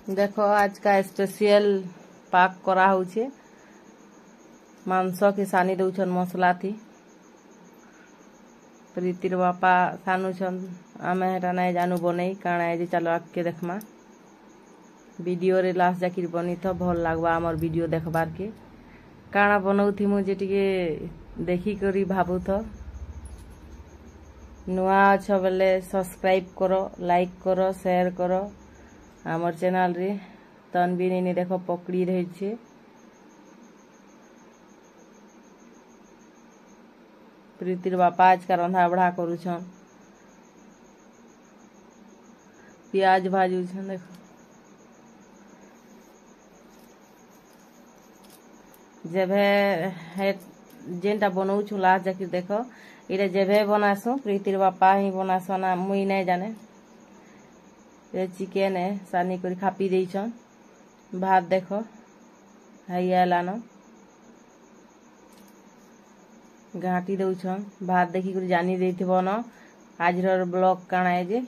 देखो आज का स्पेशल पाक करा होचे मांस के सानी दउछन मसला थी प्रीतिर बापा सानुछन आमे हेटा नहीं जानू बनै काଣା जे चलो आके देखमा वीडियो रे लास्ट जाकिर बनी तो भल लागबा हमर वीडियो देखबार के काଣା बनौथी मु जे टिके देखी करी भाबू तो नुआ अच्छा बेले सब्सक्राइब करो लाइक करो शेयर करो आमर चैनल रे तनबीनी देखो पकड़ी रही छे प्रीतिर बापा आज का रंधा बढ़ा करूछन प्याज भाजूछन देखो जेभे जेनटा बनौछु लास्ट जाकिर देखो इरे जेभे बनासु प्रीतिर बापा ही बनासो ना मुई नहीं जाने चिकेन है सानी करी खापी देइछन भात देखो हाइया लानो घाटी दउछन भात देखी कर जानी देइथिबो न आजर ब्लॉग काଣା है जे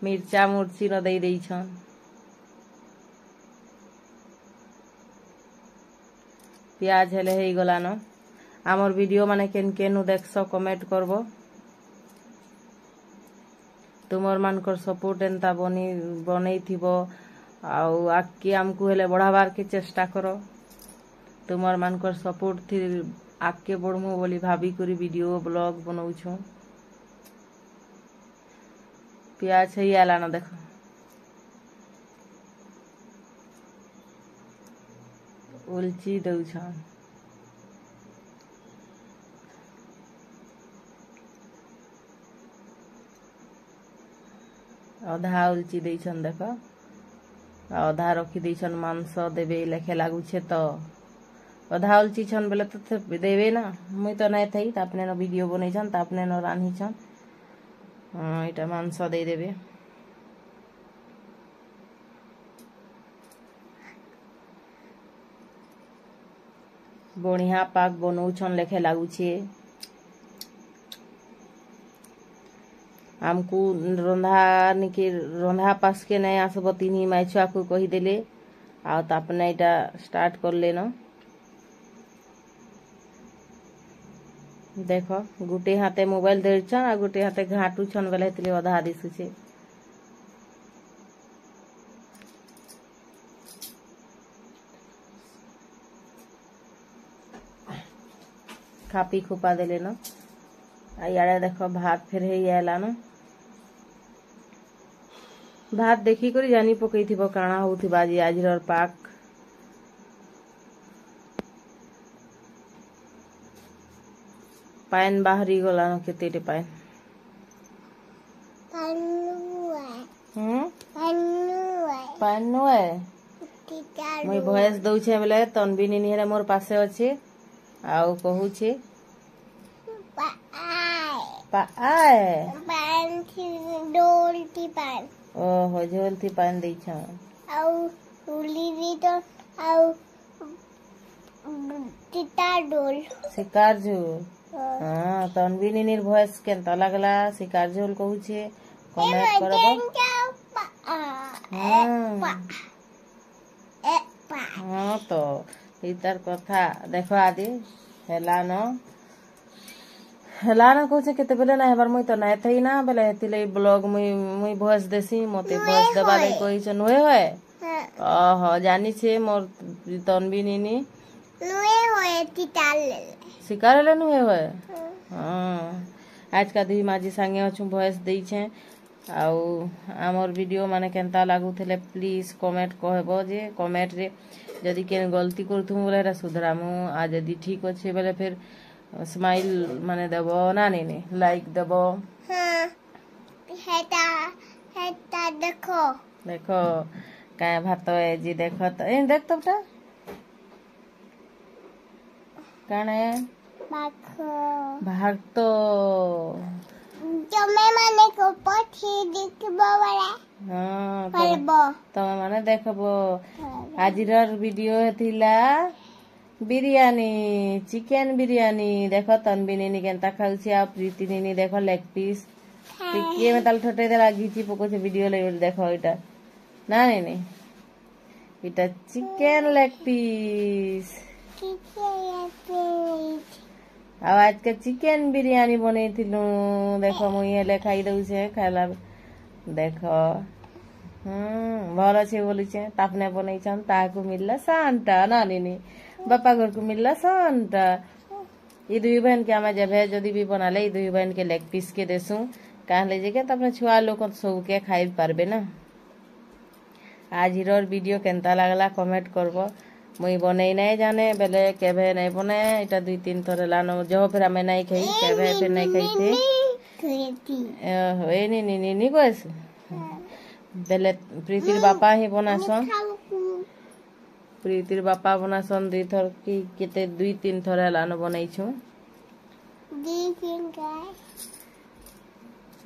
मिर्चा मुर्ची न दे देइछन प्याज हेले हे गला न आमर वीडियो माने केन केनु देखसो कमेंट करबो तुमर मानकर सपोर्ट एंता बनै थिबो आउ आके हमकु हेले बढ़ाबार के चेष्टा करो तुमर मानकर सपोर्ट थी आके बढ़मु बोली भाभी करी वीडियो ब्लॉग बनौछु प्याज है आला न देखो उलची दउछन अधा उलची देइछन देखो अधा रखी देइछन मांस देबे लेखे लागुछे तो अधा उलची छन बेले तो देबे ना मुई तो नहीं थई तापने न वीडियो बनैछन तापने न रान्ही छन इटा मांस दे देबे बढ़िया पाक बनौछन लेखे लागुछे हमको रंधा निके रंधा पास के नहीं आसब तीन माई छुआ को कही देले आ तापने इटा स्टार्ट कर लेना देखो गुटे हाथे मोबाइल धरछन आ गुटे हाथे घाटुछन बेले हेतले अधा दिसुछे खापी खुपा देले न आ याडे देखो भात फेर हे आला न भात देखी करी जानी पकई थिबो काଣା होउथिबा आज आजर पाक पान बाहरी गला न केते पान पान है मुई भॉइस दउछे बेले तनबीनी निहरे मोर पासे अछि आउ कहू छे ओहो झोल थी पान दी शिकार झोल हाँ तनबीनी निर भॉइस केनता लागला शिकार झोल कहू छे कमेंट करबो हाँ तो इतर कथा देखो आदि हेला न कहूचे केते बेले ना हेबार मुई तो नहीं थई ना बेले हेतिले ब्लॉग मुई भॉइस देसी मते भॉइस देबा ले कहिछन होय ओहो जानी छे मोर तनबीनी नुए होय तिताल शिकार ले नुए होय हां आज का दुई माजी संगे अछु भॉइस देई छे आउ आमर वीडियो माने केनता लागुथले प्लीज कमेंट कहबो जे कमेंट रे जदि केन गलती करथुम बोले रा सुधरामु आ जदि ठीक अछि बेले फिर स्माइल माने देबो ना नहीं लाइक देबो हां हेता देखो काय भात है जी देखो तो ए देख तो बेटा काने भाग तो जमे माने को पठी देखबो वाला हां तमे माने देखबो आजिर वीडियो हेतिला बिरयानी चिकेन बिरयानी देखो तनबीनी केनता खाउछि आ प्रीति देखो लेग पीस टिके में ताल ठटे देला घिची पको से वीडियो ले देखो इटा ना नहीं इटा चिकेन लेग पीस अब आज के चिकेन बिरयानी बने देखो मुझे ले खाई दऊ से खाला देखो भल अच्छे बोली तापने बन ताकू मिलला सांटा नानी बापा घर को मिलला सांटा ये दुई बहन के आम जब जदि भी बनाले ये दुई बहन के लेग पीस के देसु कहले जे के तपने छुआ लोग सब के खाई पारबे ना। आज हिरोर वीडियो केनता लागला कमेंट करबो मुई बनै नहीं जाने बेले केभे नहीं बने इटा 2-3 थर लानो जो फिर हमें नहीं खाई केभे फिर नहीं खाईते ए नी कोस बेले प्रीतिर बापा ही बनासन प्रीतिर बापा बनासन 2 थर की केते 2-3 थर लानो बनाई छु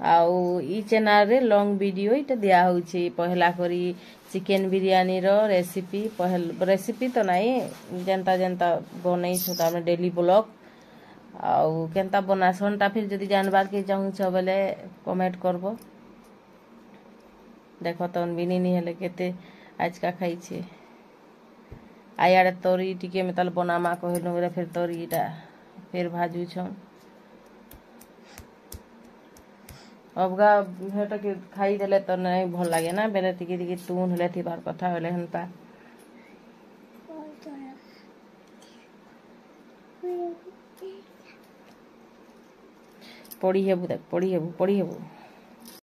आउ ई चैनल रे लॉन्ग वीडियो इटा दिया होछि पहला करी चिकेन बिरयानी रो रेसिपी तो नहीं जनता जनता बनई छु तामे डेली ब्लॉग आउ केनता बनासन ता फिर जदी जानबार के चाहू छ बेले कमेंट करबो देखो तन बिनी नहीं हेले केते आज का खाई छे आयार तोरी टिके में ताल बनामा कहलो रे फिर तोरीटा फिर भाजू छ अबगा हेटा के खाई देले तो नहीं भल लागे ना बेले टिके टिके तून हेले थी बार कथा होले हनता पड़ी हेबू देख पड़ी हेबू